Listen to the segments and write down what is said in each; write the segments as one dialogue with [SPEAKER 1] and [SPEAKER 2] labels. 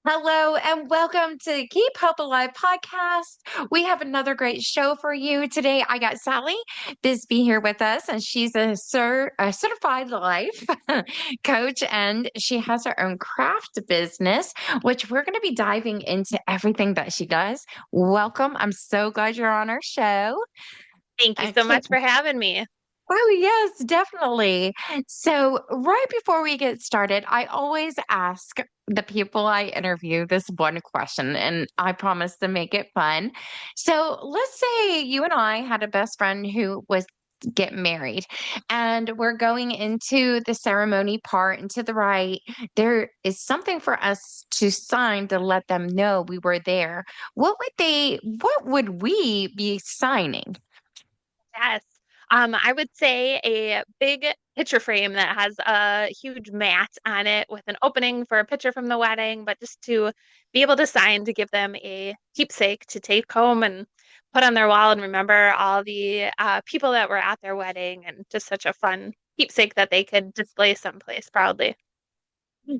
[SPEAKER 1] Hello and welcome to Keep Hope Alive podcast. We have another great show for you today. I got Sally Bisbee here with us, and she's a certified life coach, and she has her own craft business, which we're going to be diving into everything that she does. Welcome. I'm so glad you're on our show.
[SPEAKER 2] Thank you so
[SPEAKER 1] Okay.
[SPEAKER 2] much for having me.
[SPEAKER 1] Oh, yes, definitely. So, right before we get started, I always ask the people I interview this one question, and I promise to make it fun. So, let's say you and I had a best friend who was get married, and we're going into the ceremony part, and to the right, there is something for us to sign to let them know we were there. What would we be signing?
[SPEAKER 2] Yes. I would say a big picture frame that has a huge mat on it with an opening for a picture from the wedding, but just to be able to sign to give them a keepsake to take home and put on their wall and remember all the people that were at their wedding and just such a fun keepsake that they could display someplace proudly.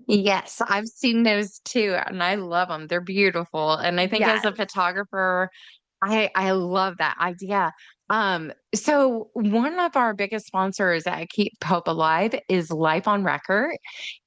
[SPEAKER 1] Yes, I've seen those too, and I love them. They're beautiful. And I think as
[SPEAKER 2] Yes.
[SPEAKER 1] a photographer, I love that idea. So one of our biggest sponsors at Keep Hope Alive is Life on Record.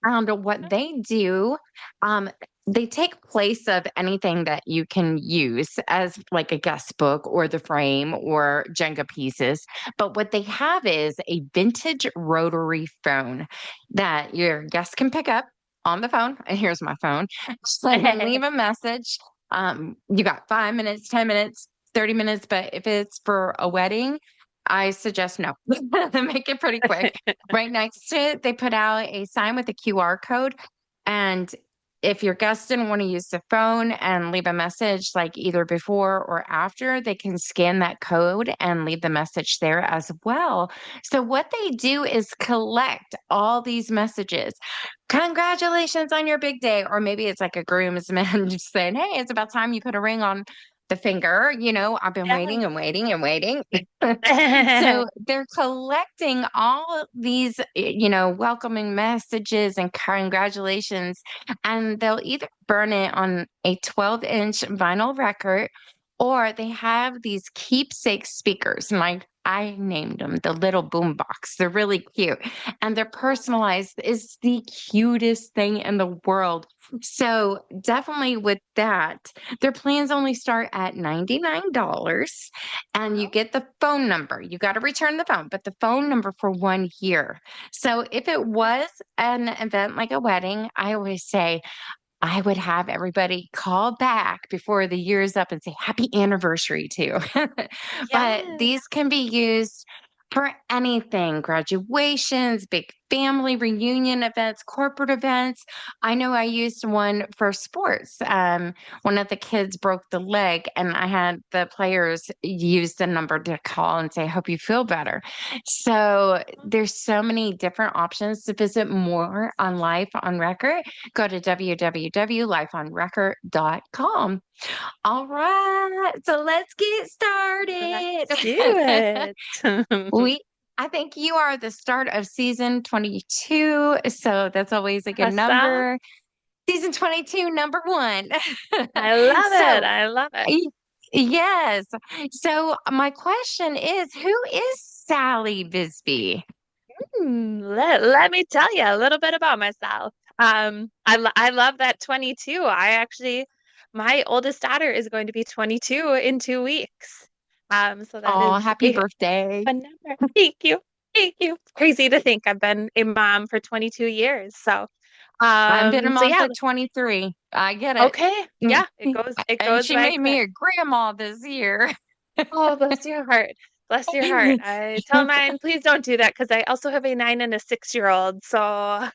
[SPEAKER 1] And what they do, um, they take place of anything that you can use as like a guest book or the frame or Jenga pieces. But what they have is a vintage rotary phone that your guests can pick up on the phone. And here's my phone. So then leave a message. You got 5 minutes, 10 minutes, 30 minutes. But if it's for a wedding, I suggest no. Make it pretty quick. Right next to it, they put out a sign with a QR code. And if your guests didn't want to use the phone and leave a message like either before or after, they can scan that code and leave the message there as well. So, what they do is collect all these messages. Congratulations on your big day. Or maybe it's like a groomsman just saying, hey, it's about time you put a ring on the finger. I've been waiting
[SPEAKER 2] Yes.
[SPEAKER 1] and waiting and waiting. So they're collecting all these, welcoming messages and congratulations, and they'll either burn it on a 12-inch vinyl record or they have these keepsake speakers. And I named them the little boom box. They're really cute and they're personalized. It's the cutest thing in the world. So definitely with that, their plans only start at $99 and you
[SPEAKER 2] Oh,
[SPEAKER 1] get the phone number. You got to return the phone, but the phone number for 1 year. So if it was an event like a wedding, I always say I would have everybody call back before the year's up and say happy anniversary too. But
[SPEAKER 2] yes.
[SPEAKER 1] these can be used for anything, graduations, big family reunion events, corporate events. I know I used one for sports. One of the kids broke the leg, and I had the players use the number to call and say, hope you feel better. So there's so many different options to visit more on Life on Record. Go to www.lifeonrecord.com. All right, so let's get started.
[SPEAKER 2] Let's do it.
[SPEAKER 1] we I think you are the start of season 22, so that's always a good
[SPEAKER 2] Awesome.
[SPEAKER 1] number. Season 22, number 1.
[SPEAKER 2] I love it.
[SPEAKER 1] So,
[SPEAKER 2] I love it.
[SPEAKER 1] y- yes. So my question is, who is Sally Bisbee?
[SPEAKER 2] Let me tell you a little bit about myself. I love that 22. My oldest daughter is going to be 22 in 2 weeks. So that
[SPEAKER 1] Oh,
[SPEAKER 2] is
[SPEAKER 1] happy
[SPEAKER 2] a
[SPEAKER 1] birthday.
[SPEAKER 2] fun number. Thank you. Thank you. Crazy to think I've been a mom for 22 years.
[SPEAKER 1] I've been a
[SPEAKER 2] So
[SPEAKER 1] mom
[SPEAKER 2] yeah,
[SPEAKER 1] for 23. I get it.
[SPEAKER 2] okay.
[SPEAKER 1] Mm.
[SPEAKER 2] Yeah, it
[SPEAKER 1] And
[SPEAKER 2] goes
[SPEAKER 1] she
[SPEAKER 2] by
[SPEAKER 1] made me
[SPEAKER 2] quick.
[SPEAKER 1] a grandma this year.
[SPEAKER 2] Oh, bless your heart. Bless your heart. I tell mine, please don't do that because I also have a 9 and a 6-year-old. So I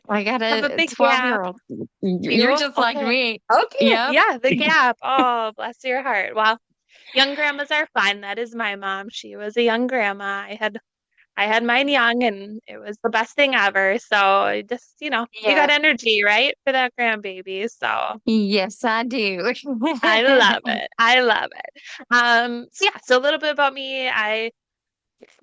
[SPEAKER 1] I got
[SPEAKER 2] have a
[SPEAKER 1] a
[SPEAKER 2] big gap.
[SPEAKER 1] 12-year-old. You're
[SPEAKER 2] You
[SPEAKER 1] just like
[SPEAKER 2] okay?
[SPEAKER 1] me.
[SPEAKER 2] Okay.
[SPEAKER 1] Yep.
[SPEAKER 2] Yeah, the gap. Oh, bless your heart. Well, young grandmas are fun. That is my mom. She was a young grandma. I had mine young and it was the best thing ever. So you
[SPEAKER 1] Yeah.
[SPEAKER 2] got energy, right? For that grandbaby. So
[SPEAKER 1] Yes, I do.
[SPEAKER 2] I love it. I love it. So yeah, so a little bit about me. I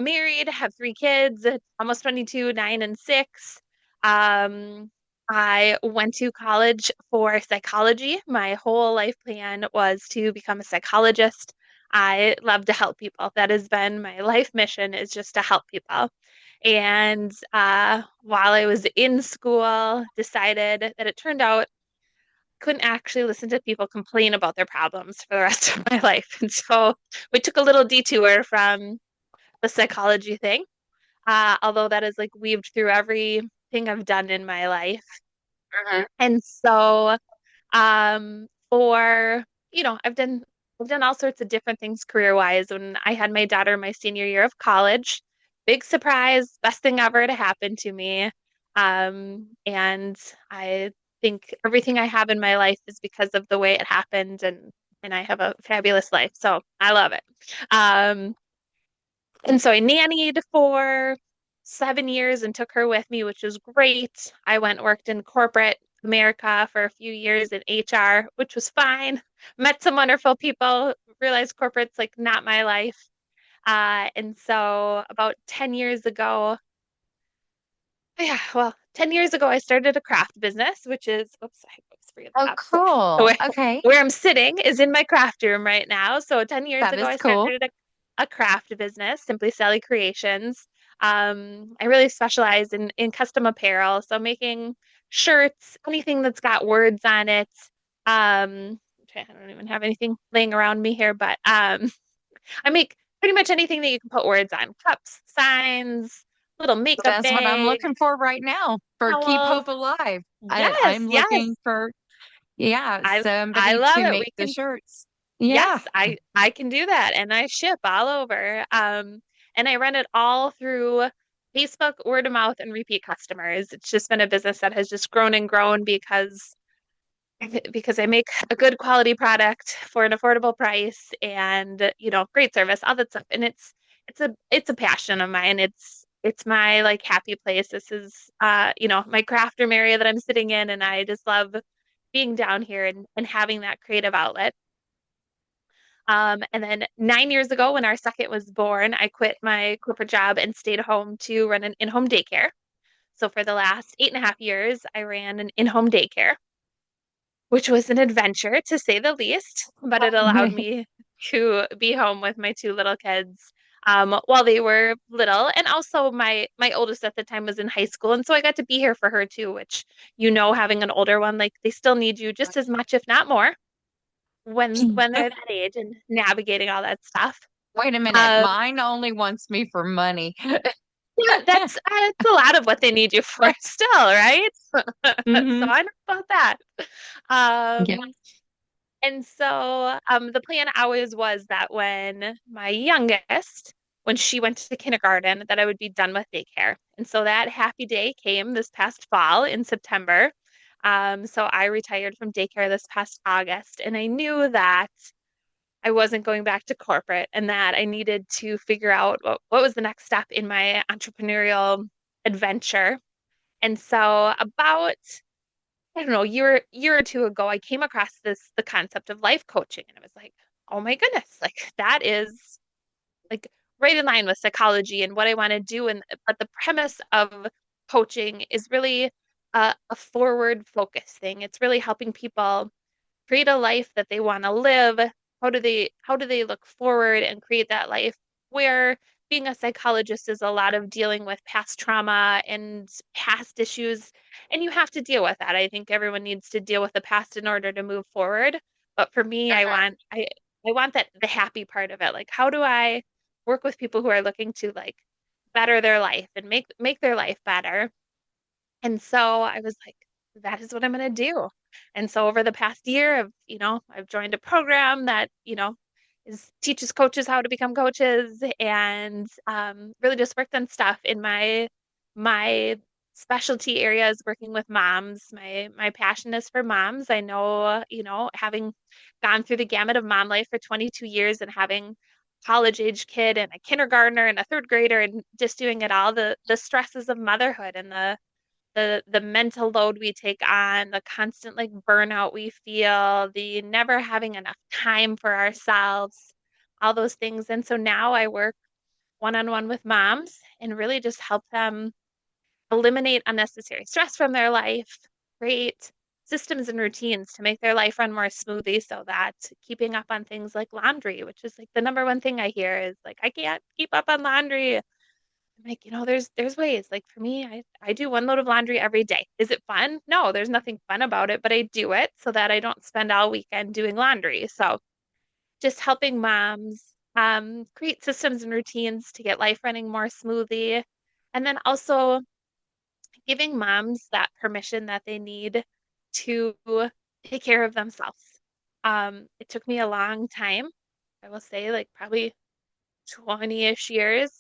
[SPEAKER 2] married, have 3 kids, almost 22, 9 and 6. Um, I went to college for psychology. My whole life plan was to become a psychologist. I love to help people. That has been my life mission is just to help people. And while I was in school, decided that it turned out I couldn't actually listen to people complain about their problems for the rest of my life. And so we took a little detour from the psychology thing, although that is like weaved through everything I've done in my life.
[SPEAKER 1] Mhm.
[SPEAKER 2] And so for, I've done all sorts of different things career-wise. When I had my daughter my senior year of college, big surprise, best thing ever to happen to me. And I think everything I have in my life is because of the way it happened and I have a fabulous life. So I love it. Um, and so I nannied for 7 years and took her with me, which was great. I went and worked in corporate America for a few years in HR, which was fine. Met some wonderful people, realized corporate's like not my life. And so about 10 years ago, yeah, well, 10 years ago, I started a craft business, which is, oops, oops, forget
[SPEAKER 1] Oh,
[SPEAKER 2] that.
[SPEAKER 1] cool.
[SPEAKER 2] Where,
[SPEAKER 1] Okay.
[SPEAKER 2] where I'm sitting is in my craft room right now. So 10 years
[SPEAKER 1] That
[SPEAKER 2] ago,
[SPEAKER 1] is
[SPEAKER 2] I
[SPEAKER 1] cool.
[SPEAKER 2] started a craft business, Simply Sally Creations. I really specialize in custom apparel, so making shirts, anything that's got words on it. I don't even have anything laying around me here, but I make pretty much anything that you can put words on, cups, signs, little makeup
[SPEAKER 1] That's what I'm
[SPEAKER 2] bags,
[SPEAKER 1] looking for right now for Keep
[SPEAKER 2] towels.
[SPEAKER 1] Hope Alive.
[SPEAKER 2] Yes,
[SPEAKER 1] I'm looking
[SPEAKER 2] yes.
[SPEAKER 1] for, yeah,
[SPEAKER 2] I
[SPEAKER 1] somebody
[SPEAKER 2] love
[SPEAKER 1] to
[SPEAKER 2] it.
[SPEAKER 1] make
[SPEAKER 2] We
[SPEAKER 1] the
[SPEAKER 2] can
[SPEAKER 1] shirts. Yeah.
[SPEAKER 2] yes, I can do that and I ship all over. And I run it all through Facebook, word of mouth, and repeat customers. It's just been a business that has just grown and grown because I make a good quality product for an affordable price and great service, all that stuff. And it's a passion of mine. It's my like happy place. This is my craft room area that I'm sitting in and I just love being down here and having that creative outlet. And then 9 years ago, when our second was born, I quit my corporate job and stayed home to run an in-home daycare. So for the last 8.5 years, I ran an in-home daycare, which was an adventure to say the least, but it allowed me to be home with my two little kids while they were little. And also my oldest at the time was in high school. And so I got to be here for her too, which having an older one, like they still need you just as much, if not more, when they're that age and navigating all that stuff.
[SPEAKER 1] Wait a minute.
[SPEAKER 2] Um,
[SPEAKER 1] Mine only wants me for money.
[SPEAKER 2] yeah, that's a lot of what they need you for still, right? So
[SPEAKER 1] Hmm.
[SPEAKER 2] I know about that.
[SPEAKER 1] Yeah.
[SPEAKER 2] Um, And so the plan always was that when my youngest, when she went to kindergarten, that I would be done with daycare. And so that happy day came this past fall in September. So I retired from daycare this past August, and I knew that I wasn't going back to corporate and that I needed to figure out what was the next step in my entrepreneurial adventure. And so about I don't know, year or two ago, I came across the concept of life coaching, and I was like, oh my goodness, like that is like right in line with psychology and what I want to do. And but the premise of coaching is really a forward focus thing. It's really helping people create a life that they want to live. How do they look forward and create that life where being a psychologist is a lot of dealing with past trauma and past issues, and you have to deal with that. I think everyone needs to deal with the past in order to move forward. But for me, I want that the happy part of it. Like how do I work with people who are looking to like better their life and make their life better? And so I was like, that is what I'm going to do. And so over the past year, I've joined a program that, teaches coaches how to become coaches and really just worked on stuff in my specialty areas working with moms. My passion is for moms. I know, having gone through the gamut of mom life for 22 years and having college age kid and a kindergartner and a third grader and just doing it all, the stresses of motherhood and the mental load we take on, the constant like burnout we feel, the never having enough time for ourselves, all those things. And so now I work one-on-one with moms and really just help them eliminate unnecessary stress from their life, create systems and routines to make their life run more smoothly so that keeping up on things like laundry, which is like the number one thing I hear is like, I can't keep up on laundry. I'm like, there's ways. Like for me, I do one load of laundry every day. Is it fun? No, there's nothing fun about it, but I do it so that I don't spend all weekend doing laundry. So just helping moms create systems and routines to get life running more smoothly. And then also giving moms that permission that they need to take care of themselves. It took me a long time, I will say, like probably 20-ish years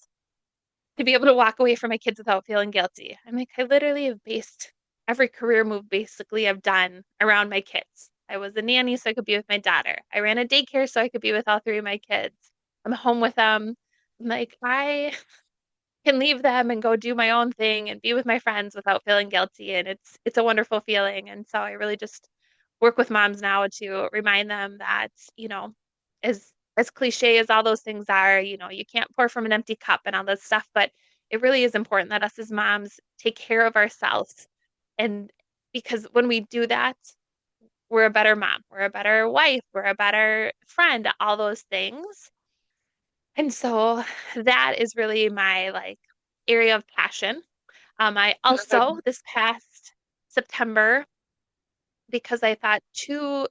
[SPEAKER 2] to be able to walk away from my kids without feeling guilty. I'm like, I literally have based every career move basically I've done around my kids. I was a nanny so I could be with my daughter. I ran a daycare so I could be with all three of my kids. I'm home with them. I'm like, I can leave them and go do my own thing and be with my friends without feeling guilty. And it's a wonderful feeling. And so I really just work with moms now to remind them that, as cliche as all those things are, you can't pour from an empty cup and all this stuff, but it really is important that us as moms take care of ourselves. And because when we do that, we're a better mom, we're a better wife, we're a better friend, all those things. And so that is really my like area of passion. I also this past September, because I thought two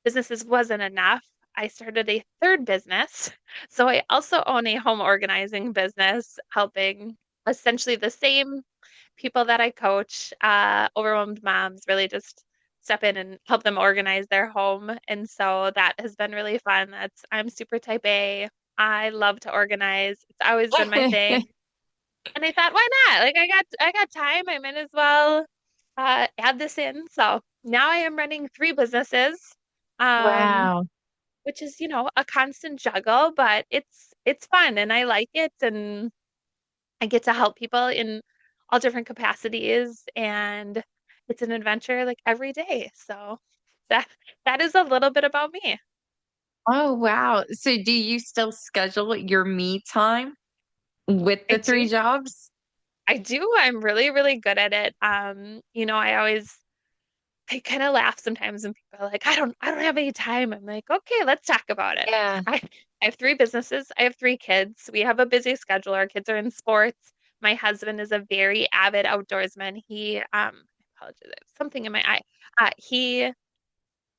[SPEAKER 2] businesses wasn't enough, I started a third business. So I also own a home organizing business, helping essentially the same people that I coach, overwhelmed moms, really just step in and help them organize their home. And so that has been really fun. I'm super type A. I love to organize. It's always been my thing. And I thought, why not? Like I got time. I might as well add this in. So now I am running three businesses, um,
[SPEAKER 1] Wow.
[SPEAKER 2] which is, a constant juggle, but it's fun and I like it. And I get to help people in all different capacities and it's an adventure like every day. So that that is a little bit about me.
[SPEAKER 1] Oh, wow. So do you still schedule your me time with
[SPEAKER 2] I
[SPEAKER 1] the three
[SPEAKER 2] do.
[SPEAKER 1] jobs?
[SPEAKER 2] I do. I'm really, really good at it. I kind of laugh sometimes when people are like, I don't have any time. I'm like, okay, let's talk about it.
[SPEAKER 1] Yeah.
[SPEAKER 2] I, I have three businesses. I have three kids. We have a busy schedule. Our kids are in sports. My husband is a very avid outdoorsman. I apologize, I have something in my eye. He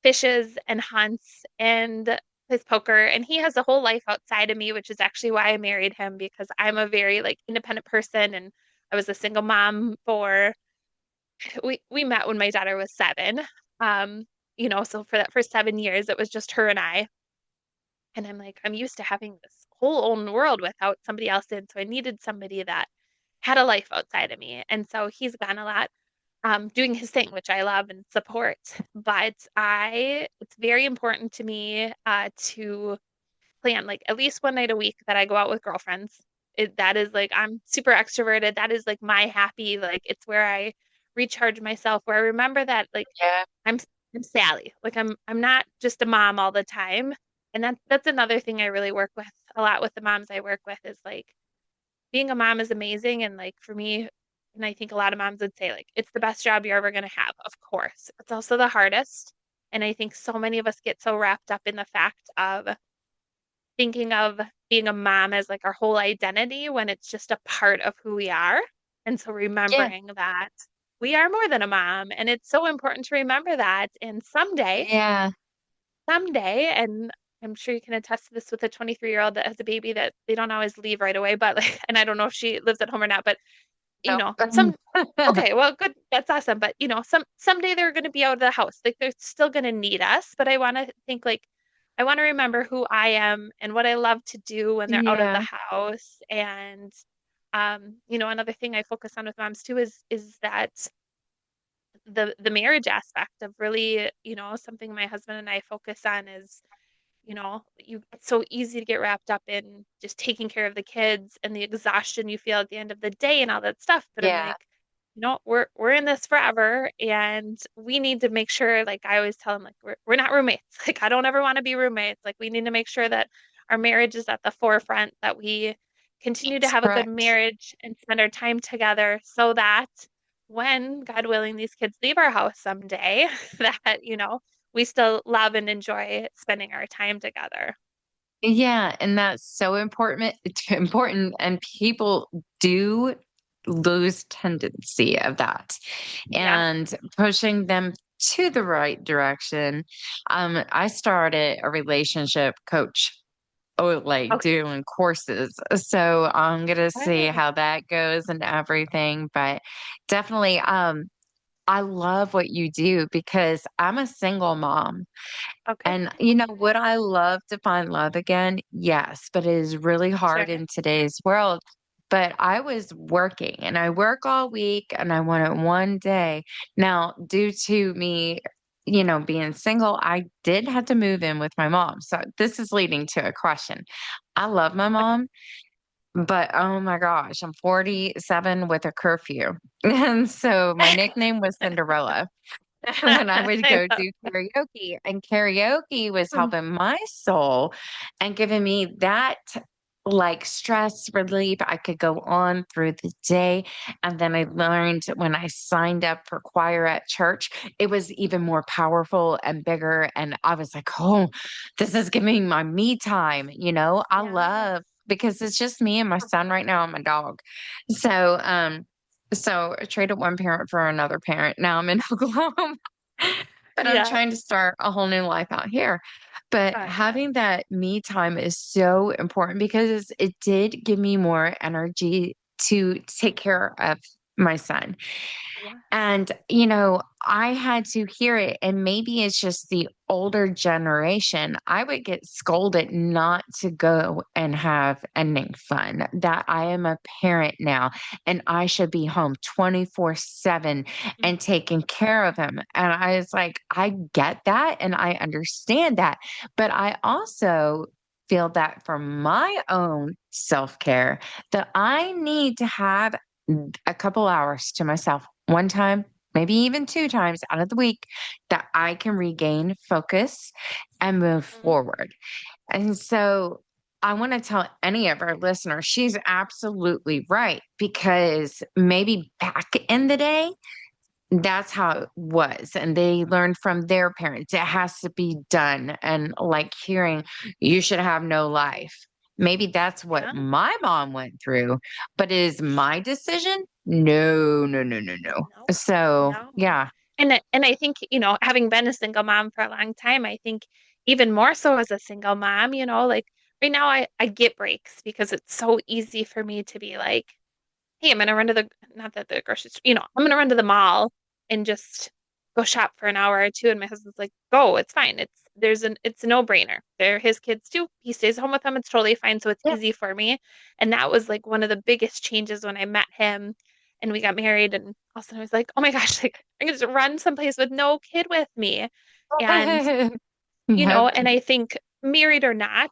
[SPEAKER 2] fishes and hunts and plays poker, and he has a whole life outside of me, which is actually why I married him because I'm a very like independent person, and I was a single mom for we met when my daughter was 7. Um, so for that first 7 years, it was just her and I. And I'm like, I'm used to having this whole own world without somebody else in. So I needed somebody that had a life outside of me. And so he's gone a lot, doing his thing, which I love and support. But it's very important to me to plan like at least one night a week that I go out with girlfriends. That is like I'm super extroverted. That is like my happy, like it's where I recharge myself, where I remember that like
[SPEAKER 1] Yeah.
[SPEAKER 2] I'm I'm Sally. Like I'm not just a mom all the time. And that's another thing I really work with a lot with the moms I work with is like being a mom is amazing. And like for me, and I think a lot of moms would say like it's the best job you're ever gonna have. Of course. It's also the hardest. And I think so many of us get so wrapped up in the fact of thinking of being a mom as like our whole identity when it's just a part of who we are. And so
[SPEAKER 1] Yeah.
[SPEAKER 2] remembering that we are more than a mom. And it's so important to remember that. And
[SPEAKER 1] Yeah.
[SPEAKER 2] and I'm sure you can attest to this with a 23-year-old that has a baby that they don't always leave right away, but like, and I don't know if she lives at home or not, but
[SPEAKER 1] Nope.
[SPEAKER 2] okay, well, good. That's awesome. But someday they're going to be out of the house. Like they're still going to need us. But I want to think like I want to remember who I am and what I love to do when they're out of the
[SPEAKER 1] Yeah.
[SPEAKER 2] house. And another thing I focus on with moms too is that the marriage aspect of really, something my husband and I focus on is it's so easy to get wrapped up in just taking care of the kids and the exhaustion you feel at the end of the day and all that stuff. But I'm
[SPEAKER 1] Yeah.
[SPEAKER 2] like, we're in this forever and we need to make sure, like I always tell them, like we're not roommates. Like I don't ever want to be roommates. Like we need to make sure that our marriage is at the forefront, that we continue to
[SPEAKER 1] That's
[SPEAKER 2] have a good
[SPEAKER 1] correct.
[SPEAKER 2] marriage and spend our time together so that when, God willing, these kids leave our house someday, that, we still love and enjoy spending our time together.
[SPEAKER 1] Yeah, and that's so important important and people do lose tendency of that
[SPEAKER 2] Yeah.
[SPEAKER 1] and pushing them to the right direction. I started a relationship coach or like
[SPEAKER 2] Okay.
[SPEAKER 1] doing courses. So I'm gonna see
[SPEAKER 2] Good.
[SPEAKER 1] how that goes and everything. But definitely I love what you do because I'm a single mom.
[SPEAKER 2] Okay.
[SPEAKER 1] And would I love to find love again? Yes, but it is really hard
[SPEAKER 2] Sure.
[SPEAKER 1] in today's world. But I was working and I work all week and I want it one day. Now, due to me, being single, I did have to move in with my mom. So this is leading to a question. I love my
[SPEAKER 2] Okay.
[SPEAKER 1] mom, but oh my gosh, I'm 47 with a curfew. And so my nickname was Cinderella. When I would
[SPEAKER 2] I
[SPEAKER 1] go
[SPEAKER 2] love
[SPEAKER 1] do karaoke, and karaoke was
[SPEAKER 2] that.
[SPEAKER 1] helping my soul and giving me that like stress relief. I could go on through the day. And then I learned when I signed up for choir at church, it was even more powerful and bigger. And I was like, oh, this is giving my me time. I
[SPEAKER 2] Yes.
[SPEAKER 1] love because it's just me and my son right now and my dog. So I traded one parent for another parent. Now I'm in Oklahoma, but I'm
[SPEAKER 2] Yeah.
[SPEAKER 1] trying to start a whole new life out here. But
[SPEAKER 2] Gotcha.
[SPEAKER 1] having that me time is so important because it did give me more energy to take care of my son.
[SPEAKER 2] Yes.
[SPEAKER 1] And, I had to hear it. And maybe it's just the older generation. I would get scolded not to go and have ending fun, that I am a parent now and I should be home 24/7 and
[SPEAKER 2] Mhm.
[SPEAKER 1] taking care of him. And I was like, I get that and I understand that. But I also feel that for my own self care, that I need to have a couple hours to myself one time, maybe even two times out of the week that I can regain focus and move
[SPEAKER 2] Mhm.
[SPEAKER 1] forward. And so I want to tell any of our listeners, she's absolutely right because maybe back in the day, that's how it was, and they learned from their parents, it has to be done, and, like, hearing, "You should have no life." Maybe that's what
[SPEAKER 2] Yeah.
[SPEAKER 1] my mom went through, but is my decision? No, no, no, no, no.
[SPEAKER 2] No.
[SPEAKER 1] So,
[SPEAKER 2] No.
[SPEAKER 1] yeah.
[SPEAKER 2] And I think, having been a single mom for a long time, I think even more so as a single mom, like right now I get breaks because it's so easy for me to be like, hey, I'm gonna run to the not that the grocery store, I'm gonna run to the mall and just go shop for an hour or two. And my husband's like, go, it's fine. It's a no-brainer. They're his kids too. He stays home with them. It's totally fine. So it's
[SPEAKER 1] Yeah.
[SPEAKER 2] easy for me. And that was like one of the biggest changes when I met him and we got married. And all of a sudden I was like, oh my gosh, like I'm gonna just run someplace with no kid with me. And,
[SPEAKER 1] Yep.
[SPEAKER 2] and I think married or not,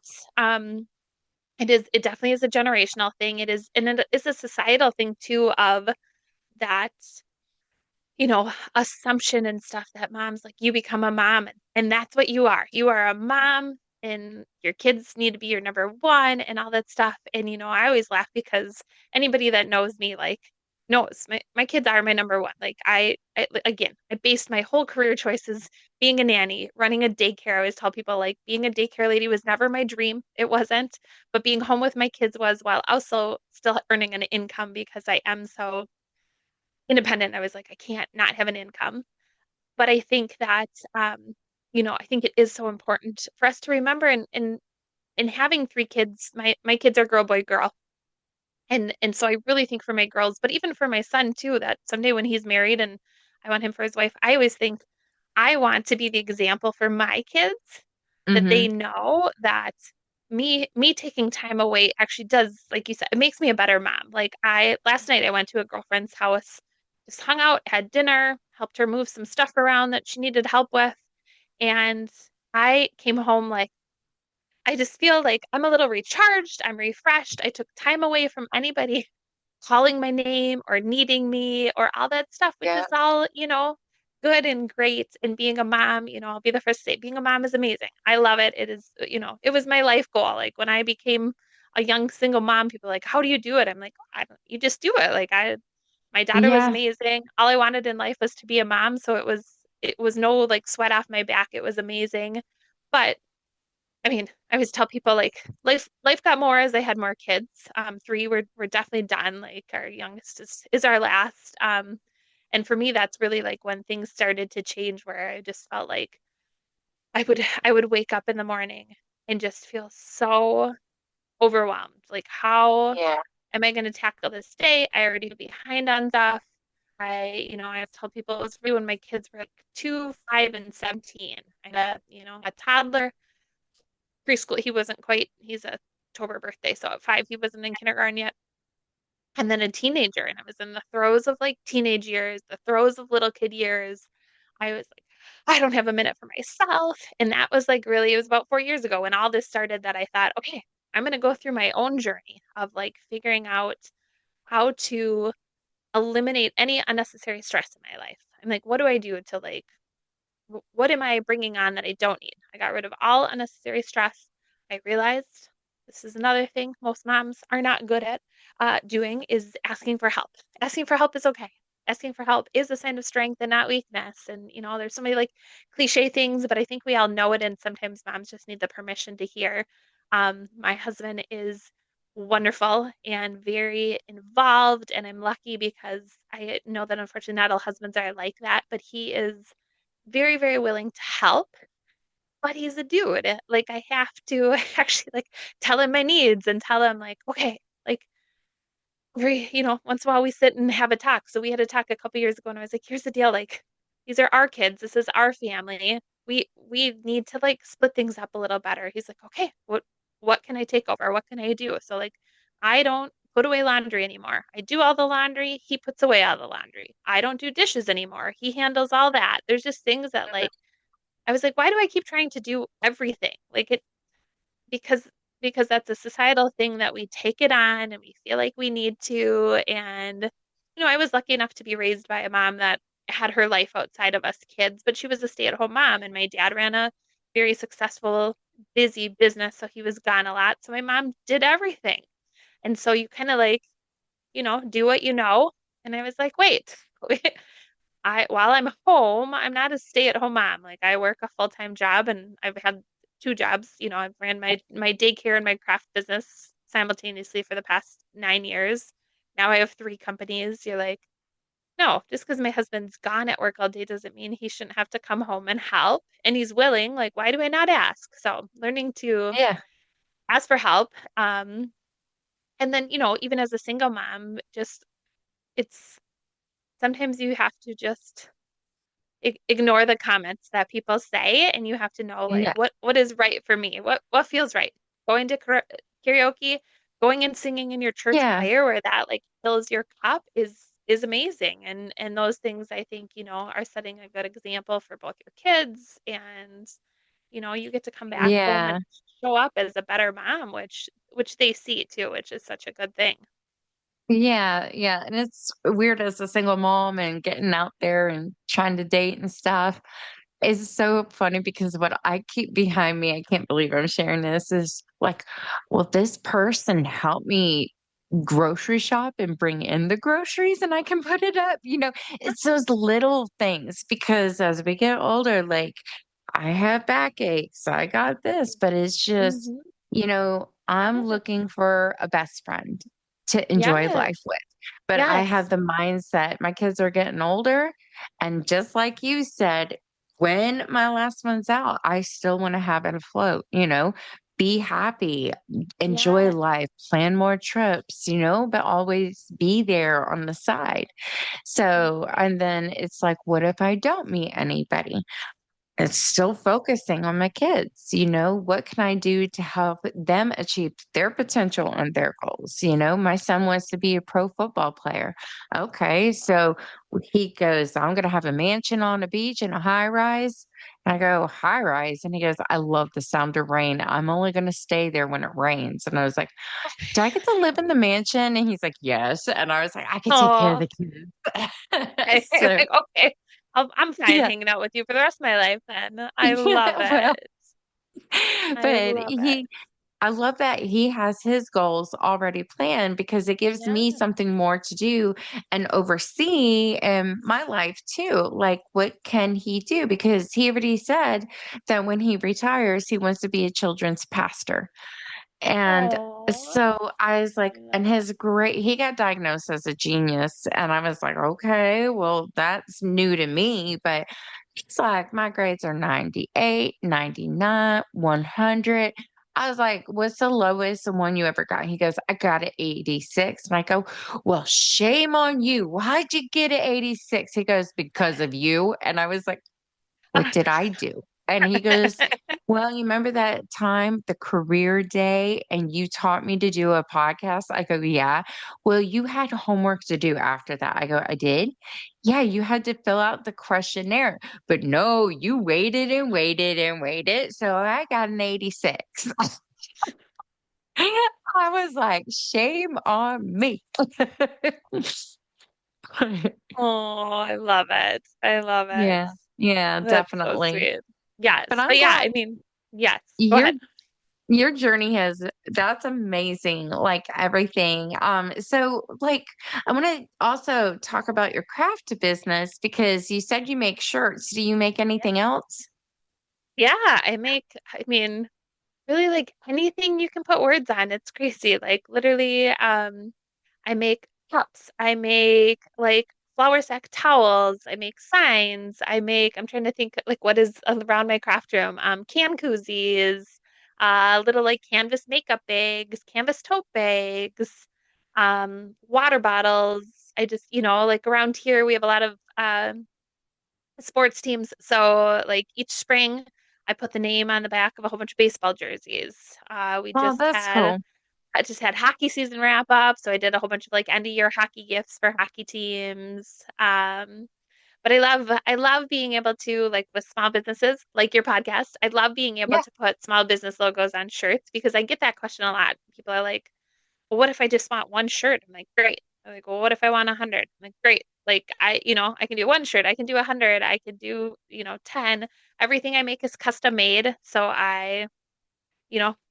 [SPEAKER 2] it definitely is a generational thing. It is, and it is a societal thing too of that, assumption and stuff that mom's like, you become a mom and that's what you are. You are a mom and your kids need to be your number one and all that stuff. And, I always laugh because anybody that knows me, like, knows my kids are my number one. Like again, I based my whole career choices being a nanny, running a daycare. I always tell people like being a daycare lady was never my dream. It wasn't, but being home with my kids was, while also still earning an income because I am so independent. I was like, I can't not have an income. But I think that, I think it is so important for us to remember and having three kids, my kids are girl, boy, girl. And so I really think for my girls, but even for my son too, that someday when he's married and I want him for his wife, I always think I want to be the example for my kids that they
[SPEAKER 1] Mhm.
[SPEAKER 2] know that me taking time away actually does, like you said, it makes me a better mom. Like I last night I went to a girlfriend's house, just hung out, had dinner, helped her move some stuff around that she needed help with, and I came home like I just feel like I'm a little recharged, I'm refreshed. I took time away from anybody calling my name or needing me or all that stuff, which
[SPEAKER 1] Yeah.
[SPEAKER 2] is all, good and great. And being a mom, I'll be the first to say being a mom is amazing. I love it. It is, it was my life goal. Like when I became a young single mom, people are like, how do you do it? I'm like, I don't, you just do it. Like My daughter was
[SPEAKER 1] Yeah.
[SPEAKER 2] amazing. All I wanted in life was to be a mom, so it was no like sweat off my back. It was amazing. But I mean, I always tell people like life got more as I had more kids. Three, we're definitely done. Like our youngest is our last. And for me, that's really like when things started to change, where I just felt like I would wake up in the morning and just feel so overwhelmed. Like, how
[SPEAKER 1] Yeah.
[SPEAKER 2] am I going to tackle this day? I already feel behind on stuff. I have told people it was really when my kids were like 2, 5, and 17. I had a toddler preschool. He's a October birthday. So at 5, he wasn't in kindergarten yet. And then a teenager. And I was in the throes of like teenage years, the throes of little kid years. I was like, I don't have a minute for myself. And that was like really, it was about 4 years ago when all this started that I thought, okay, I'm going to go through my own journey of like figuring out how to eliminate any unnecessary stress in my life. I'm like, what do I do to like what am I bringing on that I don't need? I got rid of all unnecessary stress. I realized this is another thing most moms are not good at doing is asking for help. Asking for help is okay. Asking for help is a sign of strength and not weakness. And, there's so many like cliche things, but I think we all know it. And sometimes moms just need the permission to hear. My husband is wonderful and very involved, and I'm lucky because I know that unfortunately not all husbands are like that, but he is very, very willing to help, but he's a dude. Like I have to actually like tell him my needs and tell him like, okay, like once in a while we sit and have a talk. So we had a talk a couple years ago and I was like, here's the deal, like these are our kids. This is our family. We need to like split things up a little better. He's like, okay, what can I take over? What can I do? So like I don't put away laundry anymore. I do all the laundry. He puts away all the laundry. I don't do dishes anymore. He handles all that. There's just things that like I was like, why do I keep trying to do everything? Like it because because that's a societal thing that we take it on and we feel like we need to. And I was lucky enough to be raised by a mom that had her life outside of us kids, but she was a stay-at-home mom and my dad ran a very successful, busy business, so he was gone a lot. So my mom did everything. And so you kind of like, do what you know. And I was like, wait, while I'm home, I'm not a stay-at-home mom. Like I work a full-time job and I've had two jobs. I've ran my daycare and my craft business simultaneously for the past 9 years. Now I have three companies. You're like, no, just because my husband's gone at work all day doesn't mean he shouldn't have to come home and help. And he's willing. Like, why do I not ask? So learning to
[SPEAKER 1] Yeah.
[SPEAKER 2] ask for help. And then, even as a single mom, just it's sometimes you have to just ignore the comments that people say and you have to know like
[SPEAKER 1] Yeah.
[SPEAKER 2] what is right for me, what feels right. Going to karaoke, going and singing in your church
[SPEAKER 1] Yeah.
[SPEAKER 2] choir where that like fills your cup is amazing. And those things I think are setting a good example for both your kids and you get to come back home
[SPEAKER 1] Yeah.
[SPEAKER 2] and show up as a better mom, which they see too, which is such a good thing.
[SPEAKER 1] Yeah, yeah. And it's weird as a single mom and getting out there and trying to date and stuff. It's so funny because what I keep behind me, I can't believe I'm sharing this, is like, will this person help me grocery shop and bring in the groceries and I can put it up? It's those little things because as we get older, like I have backaches, I got this, but it's just,
[SPEAKER 2] Hmm.
[SPEAKER 1] I'm
[SPEAKER 2] Yes.
[SPEAKER 1] looking for a best friend to enjoy
[SPEAKER 2] Yes.
[SPEAKER 1] life with. But I have
[SPEAKER 2] Yes.
[SPEAKER 1] the mindset, my kids are getting older. And just like you said, when my last one's out, I still want to have it afloat, be happy, enjoy
[SPEAKER 2] Yes.
[SPEAKER 1] life, plan more trips, but always be there on the side. So, and then it's like, what if I don't meet anybody? It's still focusing on my kids. What can I do to help them achieve their potential and their goals? My son wants to be a pro football player. Okay, so he goes, I'm going to have a mansion on a beach and a high rise. And I go, high rise. And he goes, I love the sound of rain. I'm only going to stay there when it rains. And I was like, do I get to live in the mansion? And he's like, yes. And I was like, I can take care of
[SPEAKER 2] Oh,
[SPEAKER 1] the kids.
[SPEAKER 2] okay.
[SPEAKER 1] So,
[SPEAKER 2] Like, okay. I'm fine
[SPEAKER 1] yeah.
[SPEAKER 2] hanging out with you for the rest of my life then. I love
[SPEAKER 1] Yeah, well,
[SPEAKER 2] it. I
[SPEAKER 1] but
[SPEAKER 2] love it.
[SPEAKER 1] I love that he has his goals already planned because it gives me
[SPEAKER 2] Yeah.
[SPEAKER 1] something more to do and oversee in my life too. Like, what can he do? Because he already said that when he retires, he wants to be a children's pastor. And
[SPEAKER 2] Oh,
[SPEAKER 1] so I was like,
[SPEAKER 2] I love
[SPEAKER 1] and
[SPEAKER 2] it.
[SPEAKER 1] he got diagnosed as a genius. And I was like, okay, well, that's new to me. But he's like, my grades are 98, 99, 100. I was like, what's the lowest one you ever got? He goes, I got an 86. And I go, well, shame on you. Why'd you get an 86? He goes, because of you. And I was like, what did I do? And he goes, well, you remember that time, the career day, and you taught me to do a podcast? I go, yeah. Well, you had homework to do after that. I go, I did. Yeah, you had to fill out the questionnaire, but no, you waited and waited and waited. So I got an 86. I was like, shame on me.
[SPEAKER 2] Oh, I love it. I love it.
[SPEAKER 1] Yeah, yeah,
[SPEAKER 2] That's so
[SPEAKER 1] definitely.
[SPEAKER 2] sweet.
[SPEAKER 1] But
[SPEAKER 2] Yes.
[SPEAKER 1] I'm
[SPEAKER 2] But yeah,
[SPEAKER 1] glad
[SPEAKER 2] I mean, yes. Go
[SPEAKER 1] you're
[SPEAKER 2] ahead.
[SPEAKER 1] your journey has that's amazing, like everything. So like I want to also talk about your craft business because you said you make shirts. Do you make
[SPEAKER 2] Yeah.
[SPEAKER 1] anything else?
[SPEAKER 2] Yeah, I mean, really like anything you can put words on. It's crazy. Like literally, I make cups. I make like flour sack towels. I make signs. I'm trying to think like what is around my craft room. Can koozies, little like canvas makeup bags, canvas tote bags, water bottles. I just, like around here we have a lot of sports teams. So like each spring I put the name on the back of a whole bunch of baseball jerseys. We
[SPEAKER 1] Oh,
[SPEAKER 2] just
[SPEAKER 1] that's
[SPEAKER 2] had
[SPEAKER 1] cool.
[SPEAKER 2] I just had hockey season wrap up, so I did a whole bunch of like end of year hockey gifts for hockey teams. But I love being able to like with small businesses, like your podcast. I love being able
[SPEAKER 1] Yeah.
[SPEAKER 2] to put small business logos on shirts because I get that question a lot. People are like, "Well, what if I just want one shirt?" I'm like, "Great." I'm like, "Well, what if I want 100?" I'm like, "Great." Like I can do one shirt, I can do 100, I can do, 10. Everything I make is custom made, so I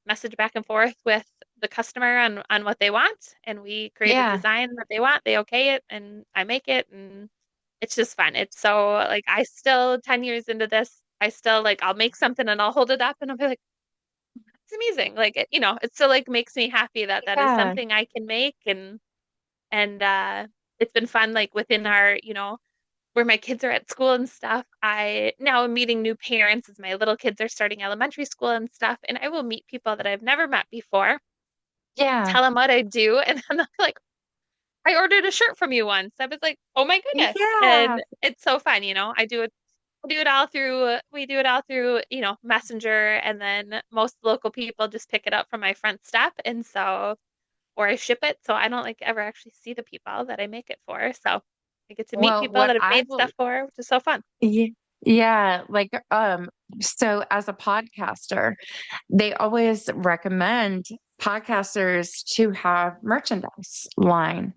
[SPEAKER 2] message back and forth with the customer on what they want, and we create a
[SPEAKER 1] Yeah.
[SPEAKER 2] design that they want. They okay it, and I make it, and it's just fun. It's so like I still 10 years into this, I still like I'll make something and I'll hold it up and I'll be like, it's amazing. Like it still like makes me happy that that is
[SPEAKER 1] Yeah.
[SPEAKER 2] something I can make and it's been fun like within our, where my kids are at school and stuff. I now am meeting new parents as my little kids are starting elementary school and stuff. And I will meet people that I've never met before,
[SPEAKER 1] Yeah.
[SPEAKER 2] tell them what I do, and then they'll be like, I ordered a shirt from you once. I was like, oh my goodness.
[SPEAKER 1] Yeah.
[SPEAKER 2] And it's so fun, I do it all through, we do it all through, Messenger, and then most local people just pick it up from my front step. And so, or I ship it. So I don't like ever actually see the people that I make it for. So I get to meet
[SPEAKER 1] Well,
[SPEAKER 2] people
[SPEAKER 1] what
[SPEAKER 2] that have
[SPEAKER 1] I
[SPEAKER 2] made stuff
[SPEAKER 1] will
[SPEAKER 2] for, which is so fun.
[SPEAKER 1] yeah, yeah, like so as a podcaster, they always recommend podcasters to have merchandise line.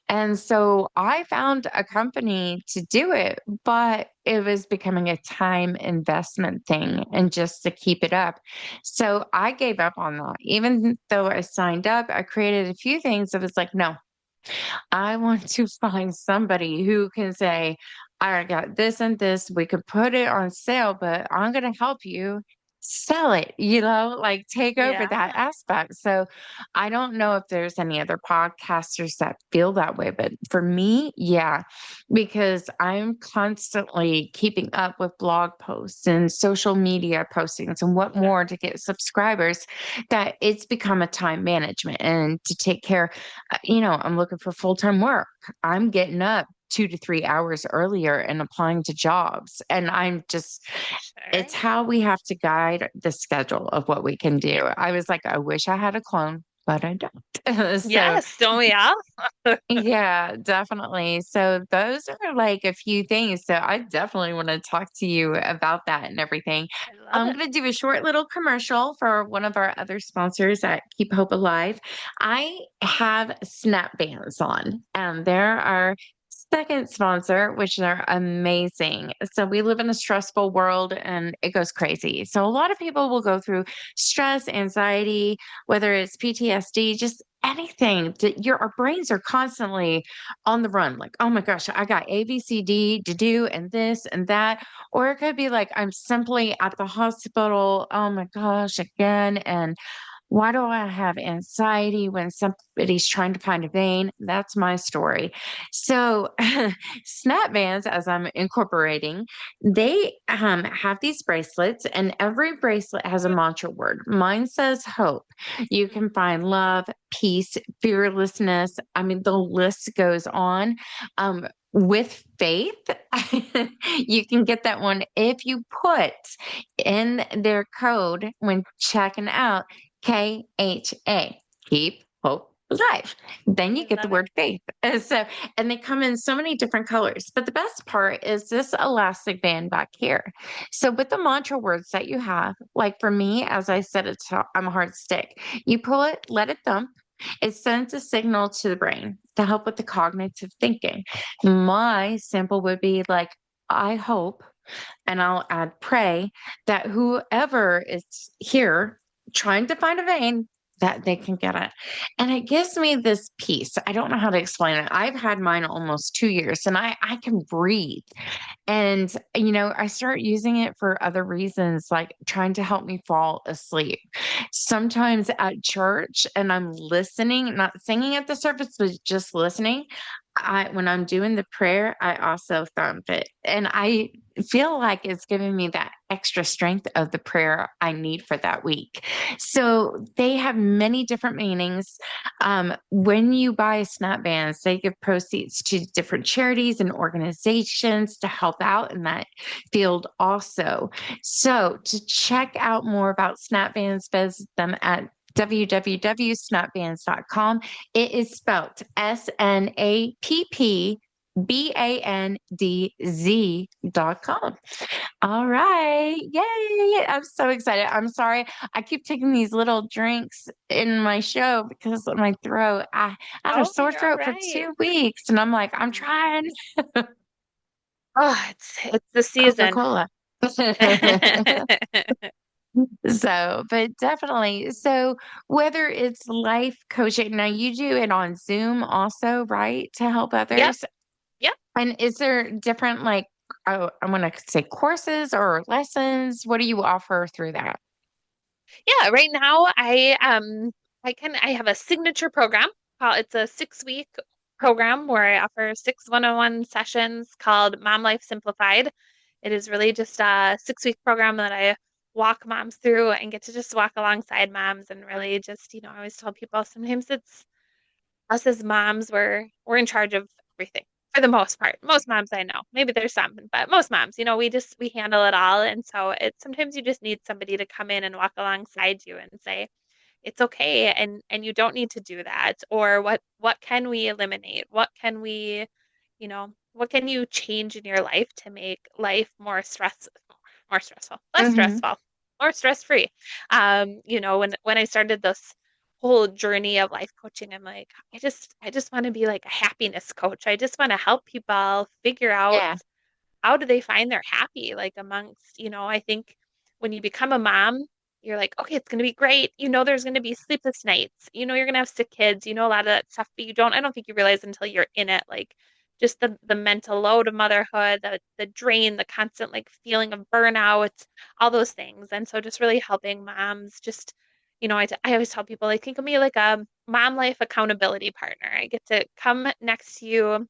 [SPEAKER 1] And so I found a company to do it, but it was becoming a time investment thing and just to keep it up. So I gave up on that. Even though I signed up, I created a few things. It was like, no, I want to find somebody who can say, I got this and this. We could put it on sale, but I'm going to help you sell it, like take over that
[SPEAKER 2] Yeah.
[SPEAKER 1] aspect. So I don't know if there's any other podcasters that feel that way, but for me, yeah, because I'm constantly keeping up with blog posts and social media postings and what
[SPEAKER 2] Sure.
[SPEAKER 1] more to get subscribers that it's become a time management and to take care I'm looking for full-time work. I'm getting up 2 to 3 hours earlier and applying to jobs. And
[SPEAKER 2] Sure.
[SPEAKER 1] it's how we have to guide the schedule of what we can do. I was like, I wish I had a clone, but I don't. So
[SPEAKER 2] Yes, don't we all?
[SPEAKER 1] yeah, definitely. So those are like a few things. So I definitely want to talk to you about that and everything.
[SPEAKER 2] I love
[SPEAKER 1] I'm
[SPEAKER 2] it.
[SPEAKER 1] going to do a short little commercial for one of our other sponsors at Keep Hope Alive. I have snap bands on, and there are second sponsor, which are amazing. So we live in a stressful world and it goes crazy. So a lot of people will go through stress, anxiety, whether it's PTSD, just anything. Our brains are constantly on the run. Like, oh my gosh, I got A, B, C, D to do, and this and that. Or it could be like I'm simply at the hospital. Oh my gosh, again, and why do I have anxiety when somebody's trying to find a vein? That's my story. So, snap bands, as I'm incorporating, they have these bracelets, and every bracelet has a mantra word. Mine says hope. You can find love, peace, fearlessness. I mean, the list goes on. With faith, you can get that one if you put in their code when checking out KHA, keep hope alive. Then you
[SPEAKER 2] I
[SPEAKER 1] get the
[SPEAKER 2] love it.
[SPEAKER 1] word faith. And they come in so many different colors. But the best part is this elastic band back here. So with the mantra words that you have, like for me, as I said, I'm a hard stick. You pull it, let it thump. It sends a signal to the brain to help with the cognitive thinking. My sample would be like, I hope, and I'll add pray that whoever is here trying to find a vein, that they can get it. And it gives me this peace. I don't know how to explain it. I've had mine almost 2 years and I can breathe. And, I start using it for other reasons, like trying to help me fall asleep. Sometimes at church, and I'm listening, not singing at the service, but just listening. When I'm doing the prayer, I also thump it. And I feel like it's giving me that extra strength of the prayer I need for that week. So they have many different meanings. When you buy snap bands, they give proceeds to different charities and organizations to help out in that field also. So to check out more about snap bands, visit them at www.snapbands.com. It is spelled SNAPPBANDZ.com. All right. Yay. I'm so excited. I'm sorry. I keep taking these little drinks in my show because of my throat. I had a
[SPEAKER 2] Oh,
[SPEAKER 1] sore
[SPEAKER 2] you're all
[SPEAKER 1] throat for
[SPEAKER 2] right.
[SPEAKER 1] 2 weeks and I'm like, I'm trying
[SPEAKER 2] Oh, it's the season.
[SPEAKER 1] Coca-Cola. So, but definitely. So, whether it's life coaching, now you do it on Zoom also, right? To help
[SPEAKER 2] Yep,
[SPEAKER 1] others.
[SPEAKER 2] yep.
[SPEAKER 1] And is there different, like, oh, I want to say courses or lessons? What do you offer through that?
[SPEAKER 2] Yeah, right now I have a signature program. It's a 6 week program where I offer 6 one-on-one sessions called Mom Life Simplified. It is really just a 6 week program that I walk moms through and get to just walk alongside moms and really just, I always tell people sometimes it's us as moms, we're in charge of everything for the most part. Most moms I know. Maybe there's some, but most moms, we handle it all. And so it's sometimes you just need somebody to come in and walk alongside you and say, it's okay and you don't need to do that. Or what can we eliminate? What can you change in your life to make life more stressful, less
[SPEAKER 1] Hmm.
[SPEAKER 2] stressful, more stress free. When I started this whole journey of life coaching, I'm like, I just want to be like a happiness coach. I just want to help people figure out
[SPEAKER 1] Yeah.
[SPEAKER 2] how do they find they're happy, like amongst, I think when you become a mom, you're like, okay, it's going to be great. There's going to be sleepless nights. You're going to have sick kids, a lot of that stuff, but I don't think you realize until you're in it, like just the mental load of motherhood, the drain, the constant like feeling of burnout, all those things. And so just really helping moms just, I always tell people, like, think of me like a mom life accountability partner. I get to come next to you,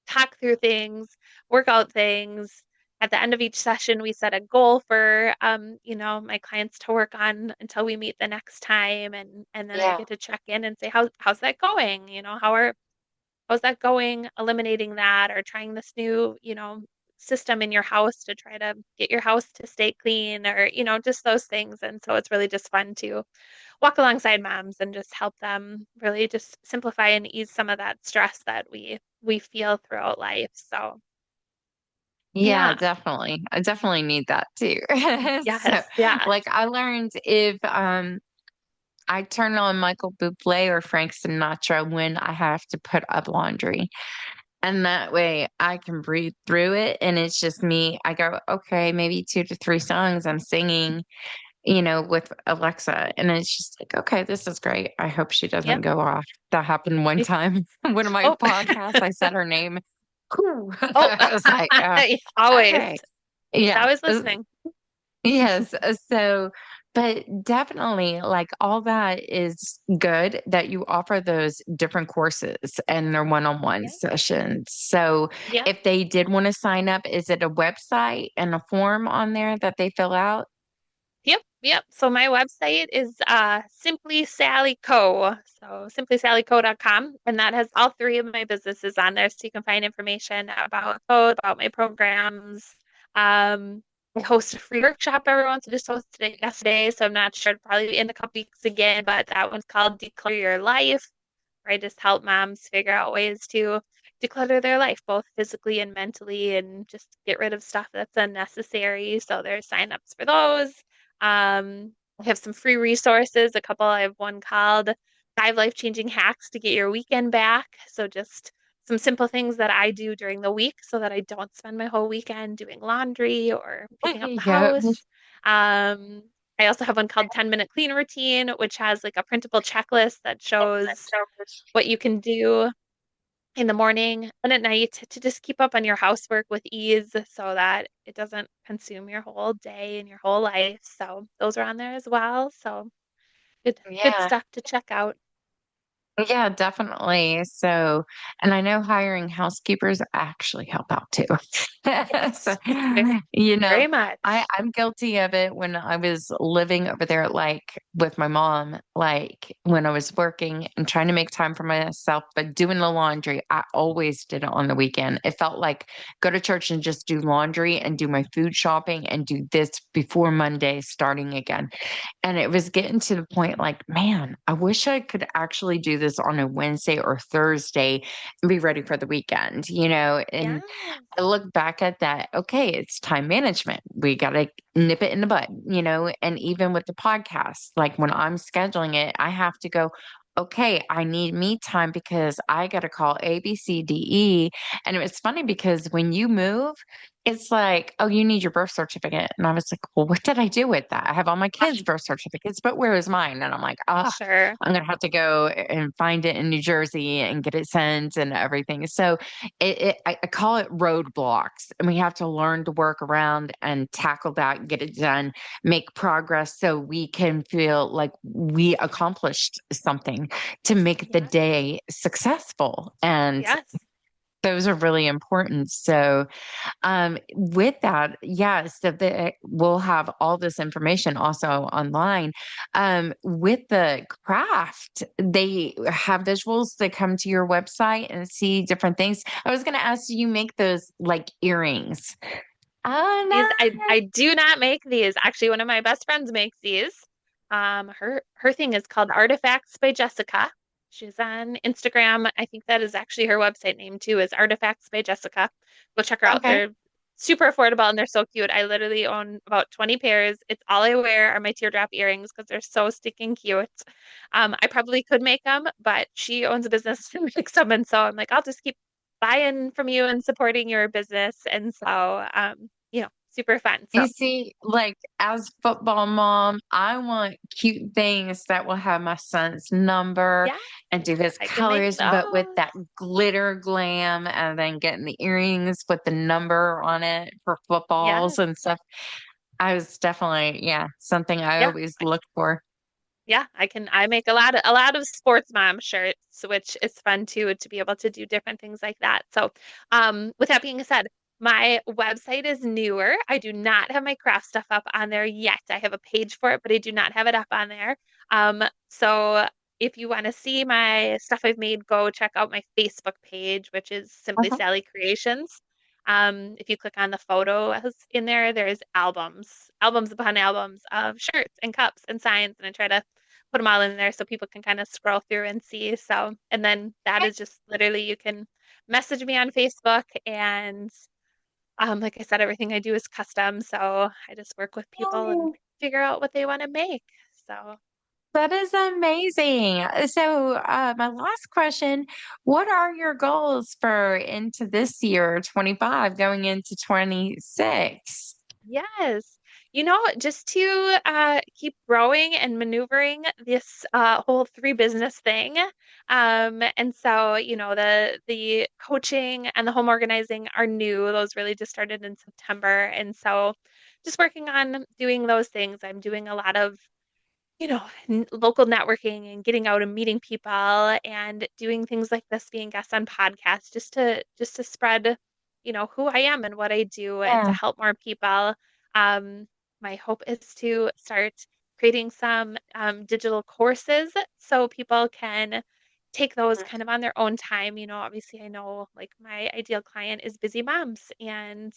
[SPEAKER 2] talk through things, work out things. At the end of each session, we set a goal for my clients to work on until we meet the next time, and then I
[SPEAKER 1] Yeah.
[SPEAKER 2] get to check in and say how's that going? How's that going? Eliminating that or trying this new, system in your house to try to get your house to stay clean or, just those things. And so it's really just fun to walk alongside moms and just help them really just simplify and ease some of that stress that we feel throughout life. So,
[SPEAKER 1] Yeah,
[SPEAKER 2] yeah.
[SPEAKER 1] definitely. I definitely need that too. So,
[SPEAKER 2] Yes, yes.
[SPEAKER 1] like I learned if I turn on Michael Bublé or Frank Sinatra when I have to put up laundry. And that way I can breathe through it. And it's just me. I go, okay, maybe 2 to 3 songs I'm singing, with Alexa. And it's just like, okay, this is great. I hope she doesn't
[SPEAKER 2] Yep.
[SPEAKER 1] go off. That happened one time. One of my
[SPEAKER 2] Oh,
[SPEAKER 1] podcasts, I said her name. Whew.
[SPEAKER 2] oh,
[SPEAKER 1] I was like,
[SPEAKER 2] always.
[SPEAKER 1] okay.
[SPEAKER 2] She's
[SPEAKER 1] Yeah.
[SPEAKER 2] always listening.
[SPEAKER 1] Yes. So, but definitely, like all that is good that you offer those different courses and their one-on-one
[SPEAKER 2] Yeah.
[SPEAKER 1] sessions. So,
[SPEAKER 2] Yeah.
[SPEAKER 1] if they did want to sign up, is it a website and a form on there that they fill out?
[SPEAKER 2] Yep, yep. So my website is Simply Sally Co. So simplysallyco.com. And that has all three of my businesses on there. So you can find information about code, about my programs. I host a free workshop every once. I just hosted it yesterday. So I'm not sure, probably in a couple weeks again, but that one's called Declutter Your Life, where I just help moms figure out ways to declutter their life, both physically and mentally, and just get rid of stuff that's unnecessary. So there's signups for those. I have some free resources. I have one called 5 Life-Changing Hacks to Get Your Weekend Back. So just some simple things that I do during the week so that I don't spend my whole weekend doing laundry or picking up the
[SPEAKER 1] Yeah.
[SPEAKER 2] house. Um, I also have one called 10-Minute Clean Routine, which has like a printable checklist that shows what you can do in the morning and at night to just keep up on your housework with ease so that it doesn't consume your whole day and your whole life. So those are on there as well. So good
[SPEAKER 1] Yeah.
[SPEAKER 2] stuff to check out.
[SPEAKER 1] Yeah, definitely. So, and I know hiring housekeepers actually help out too. So,
[SPEAKER 2] Yes, very,
[SPEAKER 1] you know,
[SPEAKER 2] very much.
[SPEAKER 1] I'm guilty of it when I was living over there, like with my mom, like when I was working and trying to make time for myself, but doing the laundry, I always did it on the weekend. It felt like go to church and just do laundry and do my food shopping and do this before Monday starting again. And it was getting to the point like, man, I wish I could actually do this on a Wednesday or Thursday and be ready for the weekend, And
[SPEAKER 2] Yes.
[SPEAKER 1] I look back at that, okay, it's time management. We got to nip it in the bud. And even with the podcast, like when I'm scheduling it, I have to go, okay, I need me time because I got to call A, B, C, D, E. And it was funny because when you move, it's like, oh, you need your birth certificate. And I was like, well, what did I do with that? I have all my kids' birth certificates, but where is mine? And I'm like,
[SPEAKER 2] Sure.
[SPEAKER 1] I'm going to have to go and find it in New Jersey and get it sent and everything. So I call it roadblocks. And we have to learn to work around and tackle that, get it done, make progress so we can feel like we accomplished something to make the
[SPEAKER 2] Yes.
[SPEAKER 1] day successful. And
[SPEAKER 2] Yes.
[SPEAKER 1] those are really important. So, with that, yes, we'll have all this information also online. With the craft, they have visuals that come to your website and see different things. I was going to ask, do you make those like earrings? Oh,
[SPEAKER 2] I do not make these. Actually, one of my best friends makes these. Her thing is called Artifacts by Jessica. She's on Instagram. I think that is actually her website name too, is Artifacts by Jessica. Go check her
[SPEAKER 1] no.
[SPEAKER 2] out.
[SPEAKER 1] Okay.
[SPEAKER 2] They're super affordable and they're so cute. I literally own about 20 pairs. It's all I wear are my teardrop earrings because they're so stinking cute. I probably could make them, but she owns a business and makes them, and so I'm like, I'll just keep buying from you and supporting your business. And so, super fun. So
[SPEAKER 1] You see, like as football mom, I want cute things that will have my son's number
[SPEAKER 2] yeah,
[SPEAKER 1] and do his
[SPEAKER 2] I can make
[SPEAKER 1] colors, but with
[SPEAKER 2] those.
[SPEAKER 1] that glitter glam and then getting the earrings with the number on it for footballs
[SPEAKER 2] Yes.
[SPEAKER 1] and stuff. I was definitely, yeah, something I
[SPEAKER 2] Yeah.
[SPEAKER 1] always look for.
[SPEAKER 2] Yeah, I make a lot of sports mom shirts, which is fun too to be able to do different things like that. So, with that being said, my website is newer. I do not have my craft stuff up on there yet. I have a page for it, but I do not have it up on there. So if you want to see my stuff I've made, go check out my Facebook page, which is Simply
[SPEAKER 1] Uh-huh.
[SPEAKER 2] Sally Creations. If you click on the photos in there, there's albums upon albums of shirts and cups and signs, and I try to put them all in there so people can kind of scroll through and see. So, and then that is just literally you can message me on Facebook, and like I said, everything I do is custom, so I just work with people and figure out what they want to make. So,
[SPEAKER 1] That is amazing. So, my last question, what are your goals for into this year, 25, going into 26?
[SPEAKER 2] Yes. Just to keep growing and maneuvering this whole three business thing. And so, the coaching and the home organizing are new. Those really just started in September. And so just working on doing those things. I'm doing a lot of local networking and getting out and meeting people and doing things like this, being guests on podcasts, just to spread, who I am and what I do and to
[SPEAKER 1] Yeah.
[SPEAKER 2] help more people. Um, my hope is to start creating some digital courses so people can take those kind of on their own time. Obviously, I know like my ideal client is busy moms and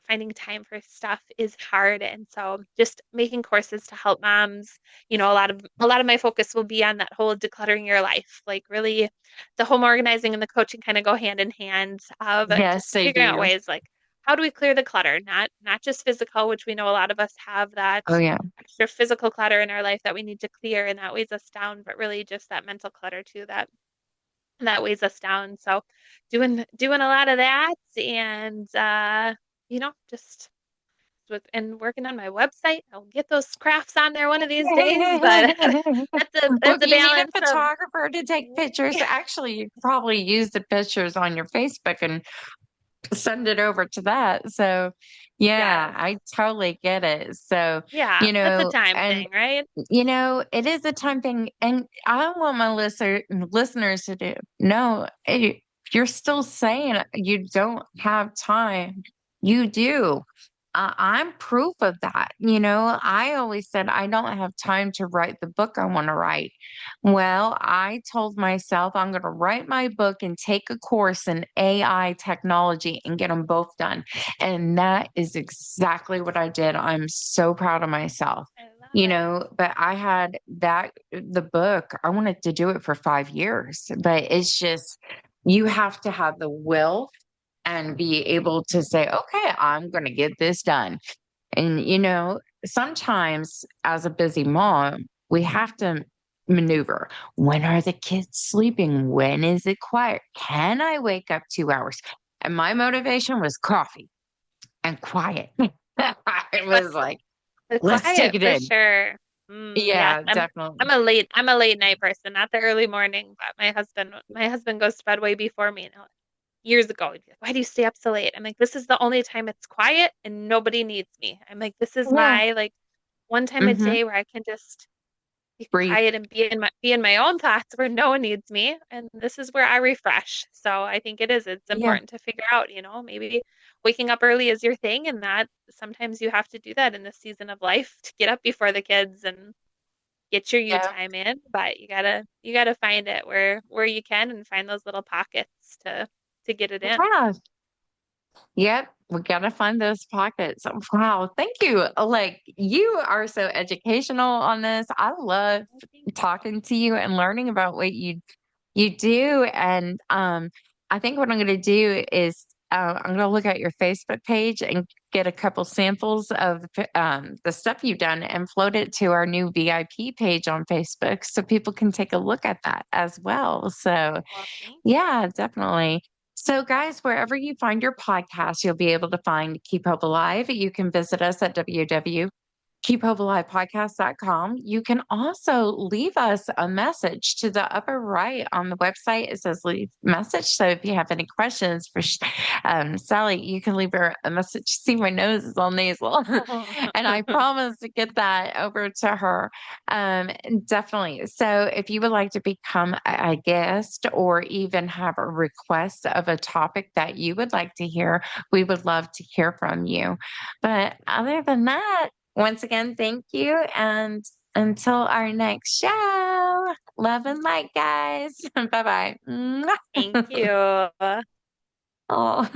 [SPEAKER 2] finding time for stuff is hard. And so just making courses to help moms, a lot of my focus will be on that whole decluttering your life. Like really the home organizing and the coaching kind of go hand in hand of
[SPEAKER 1] Yes,
[SPEAKER 2] just
[SPEAKER 1] they
[SPEAKER 2] figuring out
[SPEAKER 1] do.
[SPEAKER 2] ways like how do we clear the clutter? Not just physical, which we know a lot of us have that
[SPEAKER 1] Oh, yeah.
[SPEAKER 2] extra physical clutter in our life that we need to clear and that weighs us down, but really just that mental clutter too that weighs us down. So doing a lot of that and just and working on my website. I'll get those crafts on there one of these days, but that's a
[SPEAKER 1] Well,
[SPEAKER 2] that's
[SPEAKER 1] if
[SPEAKER 2] a
[SPEAKER 1] you need a
[SPEAKER 2] balance of
[SPEAKER 1] photographer to take pictures, actually, you could probably use the pictures on your Facebook and send it over to that. So, yeah,
[SPEAKER 2] yes.
[SPEAKER 1] I totally get it. So,
[SPEAKER 2] Yeah, that's a time
[SPEAKER 1] and
[SPEAKER 2] thing, right?
[SPEAKER 1] it is a time thing, and I want my listeners to know, hey, if you're still saying you don't have time, you do. I'm proof of that. I always said I don't have time to write the book I want to write. Well, I told myself I'm going to write my book and take a course in AI technology and get them both done. And that is exactly what I did. I'm so proud of myself.
[SPEAKER 2] I love it.
[SPEAKER 1] But I had the book, I wanted to do it for 5 years, but it's just, you have to have the will and be able to say, okay, I'm going to get this done. And, sometimes as a busy mom, we have to maneuver. When are the kids sleeping? When is it quiet? Can I wake up 2 hours? And my motivation was coffee and quiet. I was
[SPEAKER 2] What's
[SPEAKER 1] like,
[SPEAKER 2] the
[SPEAKER 1] let's take
[SPEAKER 2] quiet
[SPEAKER 1] it
[SPEAKER 2] for
[SPEAKER 1] in.
[SPEAKER 2] sure. Yes,
[SPEAKER 1] Yeah,
[SPEAKER 2] I'm
[SPEAKER 1] definitely.
[SPEAKER 2] I'm a late I'm a late night person, not the early morning, but my husband goes to bed way before me. And years ago, he'd be like, why do you stay up so late? I'm like, this is the only time it's quiet and nobody needs me. I'm like, this is
[SPEAKER 1] Yeah.
[SPEAKER 2] my like one time a
[SPEAKER 1] Hmm.
[SPEAKER 2] day where I can just be
[SPEAKER 1] Breathe.
[SPEAKER 2] quiet and be in my own thoughts where no one needs me. And this is where I refresh. So I think it's
[SPEAKER 1] Yeah.
[SPEAKER 2] important to figure out, maybe waking up early is your thing and that sometimes you have to do that in this season of life to get up before the kids and get your you
[SPEAKER 1] Yeah.
[SPEAKER 2] time in. But you gotta find it where you can and find those little pockets to get it in.
[SPEAKER 1] Yeah. Yep, we gotta find those pockets. Wow, thank you. Like, you are so educational on this. I love
[SPEAKER 2] Oh, thank you.
[SPEAKER 1] talking to you and learning about what you do. And I think what I'm gonna do is I'm gonna look at your Facebook page and get a couple samples of the stuff you've done and float it to our new VIP page on Facebook so people can take a look at that as well. So
[SPEAKER 2] Well, thank you.
[SPEAKER 1] yeah, definitely. So, guys, wherever you find your podcast, you'll be able to find Keep Hope Alive. You can visit us at www.keephopealivepodcast.com. You can also leave us a message to the upper right on the website. It says leave message. So if you have any questions for Sally, you can leave her a message. See, my nose is all nasal. And I promise to get that over to her. Um, Definitely. So if you would like to become a guest or even have a request of a topic that you would like to hear, we would love to hear from you. But other than that, once again, thank you. And until our next show, love and light, guys. Bye bye.
[SPEAKER 2] Thank you.
[SPEAKER 1] Oh.